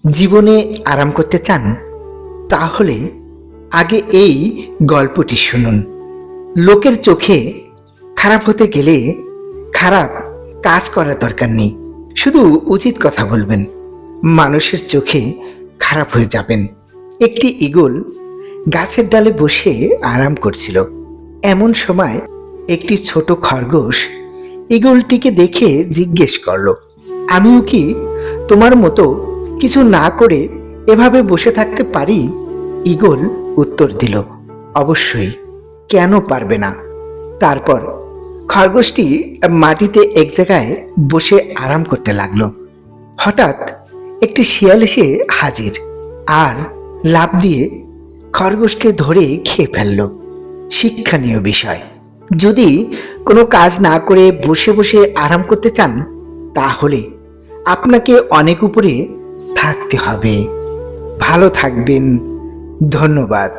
জীবনে আরাম করতে চান? তাহলে আগে এই গল্পটি শুনুন। লোকের চোখে খারাপ হতে গেলে খারাপ কাজ করার দরকার নেই, শুধু উচিত কথা বলবেন, মানুষের চোখে খারাপ হয়ে যাবেন। একটি ঈগল গাছের ডালে বসে আরাম করছিল। এমন সময় একটি ছোট খরগোশ ঈগলটিকে দেখে জিজ্ঞেস করলো, আমিও কি তোমার মতো কিছু না করে এভাবে বসে থাকতে পারি? ঈগল উত্তর দিল, অবশ্যই, কেন পারবে না। তারপর খরগোশটি মাটিতে এক জায়গায় বসে আরাম করতে লাগলো। হঠাৎ একটি শিয়াল এসে হাজির আর লাফ দিয়ে খরগোশকে ধরে খেয়ে ফেলল। শিক্ষণীয় বিষয়, যদি কোনো কাজ না করে বসে বসে আরাম করতে চান, তাহলে আপনাকে অনেক উপরে থাকতে হবে। ভালো থাকবেন। ধন্যবাদ।